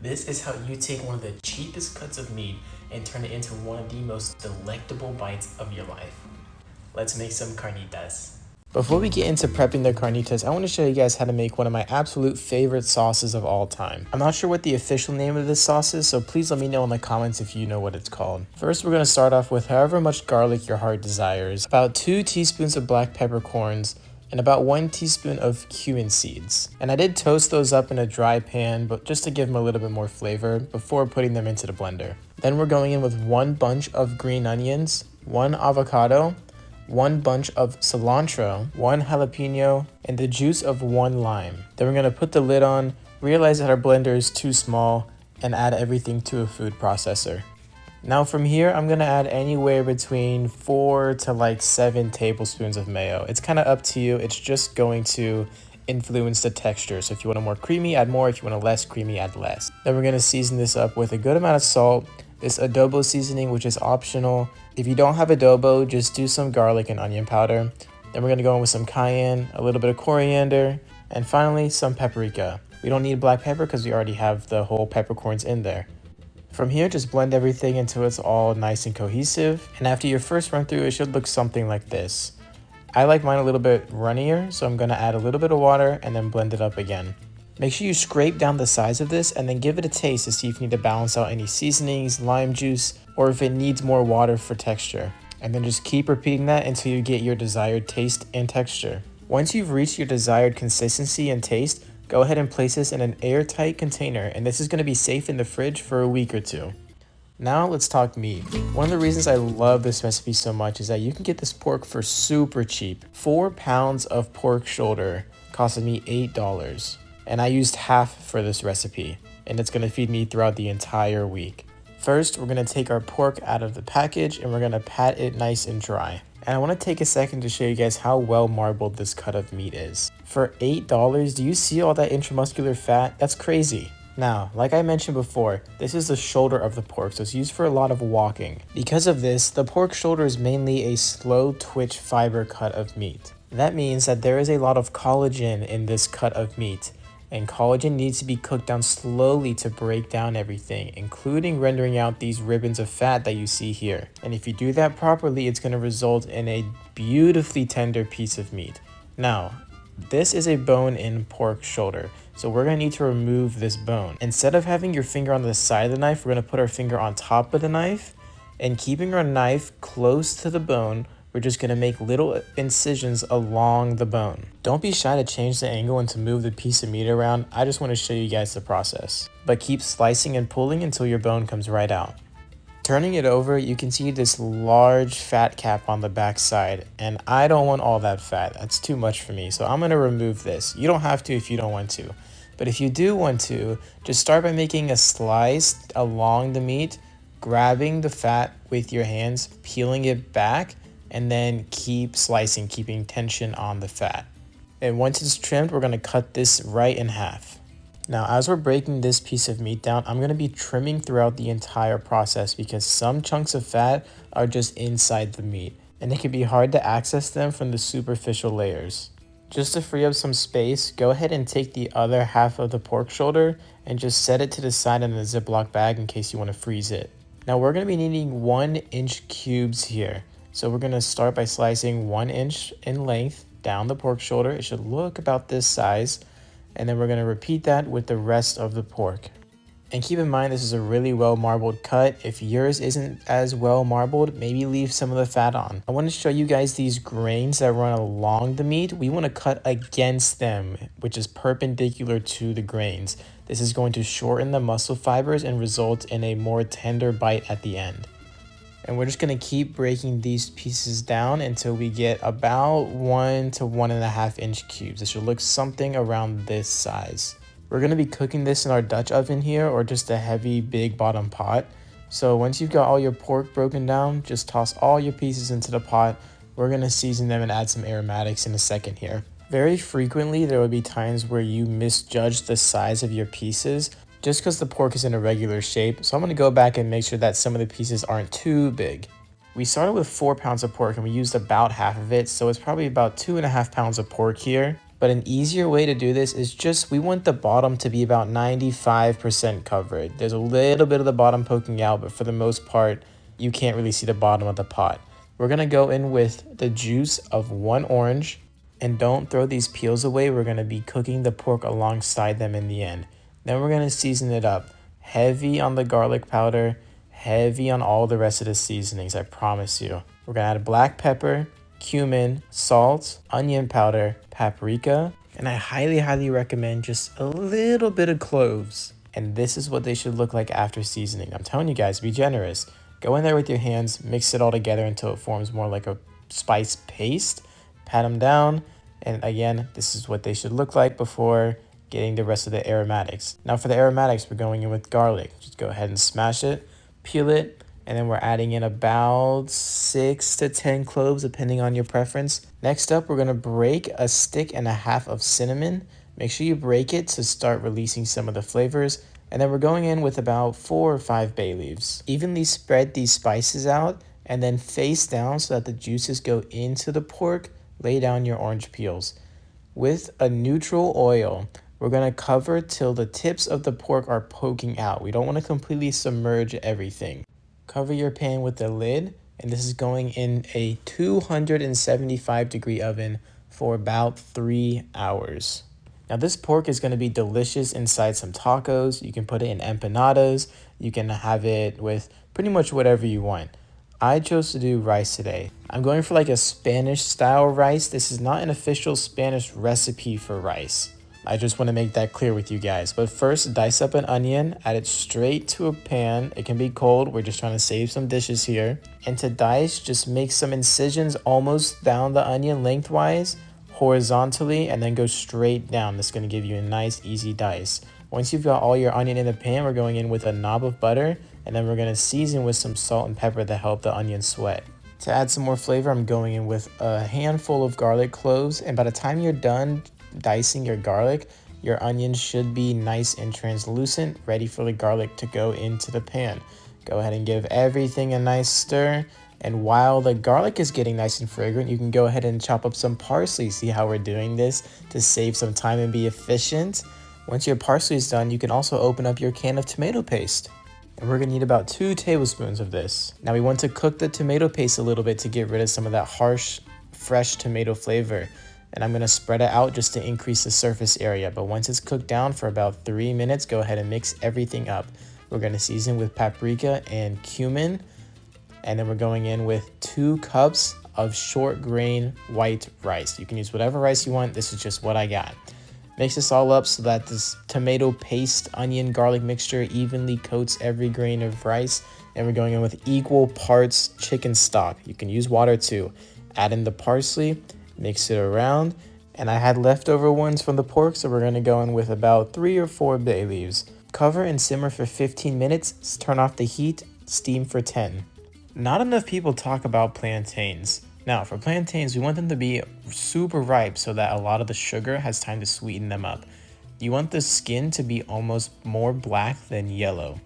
This is how you take one of the cheapest cuts of meat and turn it into one of the most delectable bites of your life. Let's make some carnitas. Before we get into prepping the carnitas, I want to show you guys how to make one of my absolute favorite sauces of all time. I'm not sure what the official name of this sauce is, so please let me know in the comments if you know what it's called. First, we're going to start off with however much garlic your heart desires, about 2 teaspoons of black peppercorns, and about 1 teaspoon of cumin seeds. And I did toast those up in a dry pan, but just to give them a little bit more flavor before putting them into the blender. Then we're going in with 1 bunch of green onions, 1 avocado, 1 bunch of cilantro, 1 jalapeno, and the juice of 1 lime. Then we're going to put the lid on, realize that our blender is too small, and add everything to a food processor. Now from here, I'm going to add anywhere between 4 to 7 tablespoons of mayo. It's kind of up to you. It's just going to influence the texture. So if you want a more creamy, add more. If you want a less creamy, add less. Then we're going to season this up with a good amount of salt, this adobo seasoning, which is optional. If you don't have adobo, just do some garlic and onion powder. Then we're going to go in with some cayenne, a little bit of coriander, and finally some paprika. We don't need black pepper because we already have the whole peppercorns in there. From here, just blend everything until it's all nice and cohesive. And after your first run through, it should look something like this. I like mine a little bit runnier, so I'm going to add a little bit of water and then blend it up again. Make sure you scrape down the sides of this and then give it a taste to see if you need to balance out any seasonings, lime juice, or if it needs more water for texture. And then just keep repeating that until you get your desired taste and texture. Once you've reached your desired consistency and taste, go ahead and place this in an airtight container, and this is going to be safe in the fridge for a week or 2. Now let's talk meat. One of the reasons I love this recipe so much is that you can get this pork for super cheap. 4 pounds of pork shoulder costed me $8, and I used half for this recipe, and it's going to feed me throughout the entire week. First, we're going to take our pork out of the package and we're going to pat it nice and dry. And I want to take a second to show you guys how well marbled this cut of meat is. For $8, do you see all that intramuscular fat? That's crazy. Now, like I mentioned before, this is the shoulder of the pork, so it's used for a lot of walking. Because of this, the pork shoulder is mainly a slow twitch fiber cut of meat. That means that there is a lot of collagen in this cut of meat, and collagen needs to be cooked down slowly to break down everything, including rendering out these ribbons of fat that you see here. And if you do that properly, it's going to result in a beautifully tender piece of meat. Now, this is a bone-in pork shoulder, so we're going to need to remove this bone. Instead of having your finger on the side of the knife, we're going to put our finger on top of the knife, and keeping our knife close to the bone, we're just going to make little incisions along the bone. Don't be shy to change the angle and to move the piece of meat around. I just want to show you guys the process. But keep slicing and pulling until your bone comes right out. Turning it over, you can see this large fat cap on the back side, and I don't want all that fat. That's too much for me, so I'm going to remove this. You don't have to if you don't want to. But if you do want to, just start by making a slice along the meat, grabbing the fat with your hands, peeling it back, and then keep slicing, keeping tension on the fat. And once it's trimmed, we're going to cut this right in half. Now, as we're breaking this piece of meat down, I'm going to be trimming throughout the entire process because some chunks of fat are just inside the meat, and it can be hard to access them from the superficial layers. Just to free up some space, go ahead and take the other half of the pork shoulder and just set it to the side in a Ziploc bag in case you want to freeze it. Now, we're going to be needing 1-inch cubes here. So we're going to start by slicing 1 inch in length down the pork shoulder. It should look about this size. And then we're going to repeat that with the rest of the pork. And keep in mind, this is a really well marbled cut. If yours isn't as well marbled, maybe leave some of the fat on. I want to show you guys these grains that run along the meat. We want to cut against them, which is perpendicular to the grains. This is going to shorten the muscle fibers and result in a more tender bite at the end. And we're just going to keep breaking these pieces down until we get about 1 to 1.5 inch cubes. It should look something around this size. We're going to be cooking this in our Dutch oven here, or just a heavy big bottom pot. So once you've got all your pork broken down, just toss all your pieces into the pot. We're going to season them and add some aromatics in a second here. Very frequently, there will be times where you misjudge the size of your pieces, just because the pork is in a regular shape. So I'm going to go back and make sure that some of the pieces aren't too big. We started with 4 pounds of pork and we used about half of it, so it's probably about 2.5 pounds of pork here. But an easier way to do this is just, we want the bottom to be about 95% covered. There's a little bit of the bottom poking out, but for the most part, you can't really see the bottom of the pot. We're gonna go in with the juice of 1 orange, and don't throw these peels away. We're gonna be cooking the pork alongside them in the end. Then we're gonna season it up. Heavy on the garlic powder, heavy on all the rest of the seasonings, I promise you. We're gonna add black pepper, cumin, salt, onion powder, paprika, and I highly recommend just a little bit of cloves. And this is what they should look like after seasoning. I'm telling you guys, be generous. Go in there with your hands, mix it all together until it forms more like a spice paste. Pat them down, and again, this is what they should look like before getting the rest of the aromatics. Now for the aromatics, we're going in with garlic. Just go ahead and smash it, peel it, and then we're adding in about 6 to 10 cloves depending on your preference. Next up, we're gonna break a stick and a half of cinnamon. Make sure you break it to start releasing some of the flavors. And then we're going in with about 4 or 5 bay leaves. Evenly spread these spices out and then face down so that the juices go into the pork. Lay down your orange peels. With a neutral oil, we're gonna cover till the tips of the pork are poking out. We don't wanna completely submerge everything. Cover your pan with the lid, and this is going in a 275-degree oven for about 3 hours. Now this pork is gonna be delicious inside some tacos. You can put it in empanadas. You can have it with pretty much whatever you want. I chose to do rice today. I'm going for like a Spanish style rice. This is not an official Spanish recipe for rice. I just want to make that clear with you guys. But first, dice up an onion, add it straight to a pan. It can be cold. We're just trying to save some dishes here. And to dice, just make some incisions almost down the onion lengthwise, horizontally, and then go straight down. This is going to give you a nice, easy dice. Once you've got all your onion in the pan, we're going in with a knob of butter, and then we're going to season with some salt and pepper to help the onion sweat. To add some more flavor, I'm going in with a handful of garlic cloves, and by the time you're done dicing your garlic, your onions should be nice and translucent, ready for the garlic to go into the pan. Go ahead and give everything a nice stir, and while the garlic is getting nice and fragrant, you can go ahead and chop up some parsley. See how we're doing this to save some time and be efficient? Once your parsley is done, you can also open up your can of tomato paste. And we're gonna need about 2 tablespoons of this. Now we want to cook the tomato paste a little bit to get rid of some of that harsh, fresh tomato flavor. And I'm gonna spread it out just to increase the surface area. But once it's cooked down for about 3 minutes, go ahead and mix everything up. We're gonna season with paprika and cumin. And then we're going in with 2 cups of short grain white rice. You can use whatever rice you want. This is just what I got. Mix this all up so that this tomato paste, onion, garlic mixture evenly coats every grain of rice. And we're going in with equal parts chicken stock. You can use water too. Add in the parsley, mix it around. And I had leftover ones from the pork, so we're gonna go in with about 3 or 4 bay leaves. Cover and simmer for 15 minutes, turn off the heat, steam for 10. Not enough people talk about plantains. Now, for plantains, we want them to be super ripe so that a lot of the sugar has time to sweeten them up. You want the skin to be almost more black than yellow.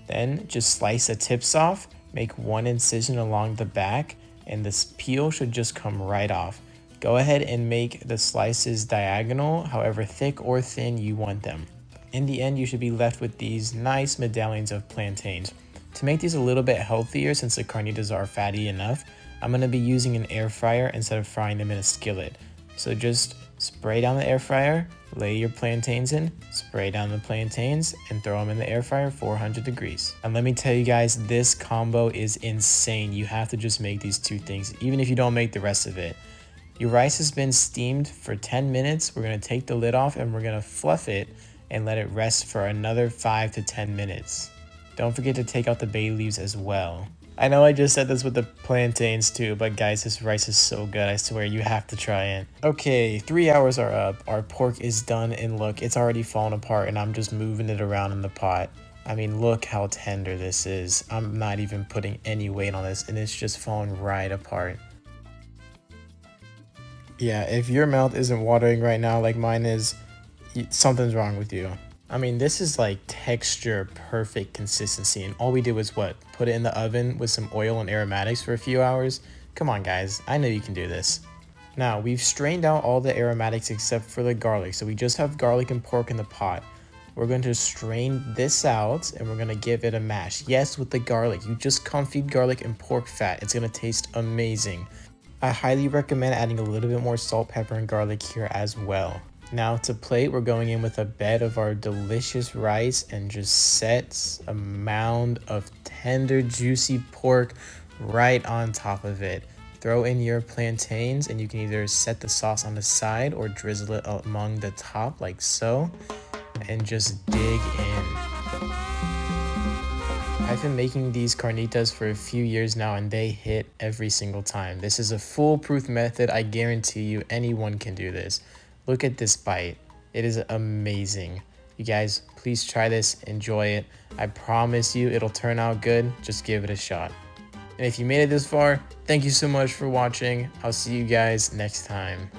Then just slice the tips off, make 1 incision along the back, and this peel should just come right off. Go ahead and make the slices diagonal, however thick or thin you want them. In the end, you should be left with these nice medallions of plantains. To make these a little bit healthier, since the carnitas are fatty enough, I'm going to be using an air fryer instead of frying them in a skillet. So just spray down the air fryer, lay your plantains in, spray down the plantains, and throw them in the air fryer 400 degrees. And let me tell you guys, this combo is insane. You have to just make these 2 things, even if you don't make the rest of it. Your rice has been steamed for 10 minutes. We're going to take the lid off and we're going to fluff it and let it rest for another 5 to 10 minutes. Don't forget to take out the bay leaves as well. I know I just said this with the plantains too, but guys, this rice is so good. I swear you have to try it. Okay, 3 hours are up. Our pork is done, and look, it's already fallen apart, and I'm just moving it around in the pot. I mean, look how tender this is. I'm not even putting any weight on this, and it's just falling right apart. Yeah, if your mouth isn't watering right now like mine is, something's wrong with you. I mean, this is like texture perfect consistency, and all we did was what? Put it in the oven with some oil and aromatics for a few hours? Come on guys, I know you can do this. Now, we've strained out all the aromatics except for the garlic, so we just have garlic and pork in the pot. We're going to strain this out and we're going to give it a mash. Yes, with the garlic. You just confit garlic and pork fat. It's going to taste amazing. I highly recommend adding a little bit more salt, pepper, and garlic here as well. Now to plate, we're going in with a bed of our delicious rice and just set a mound of tender, juicy pork right on top of it. Throw in your plantains and you can either set the sauce on the side or drizzle it among the top like so, and just dig in. I've been making these carnitas for a few years now and they hit every single time. This is a foolproof method. I guarantee you anyone can do this. Look at this bite. It is amazing. You guys, please try this, enjoy it. I promise you it'll turn out good. Just give it a shot. And if you made it this far, thank you so much for watching. I'll see you guys next time.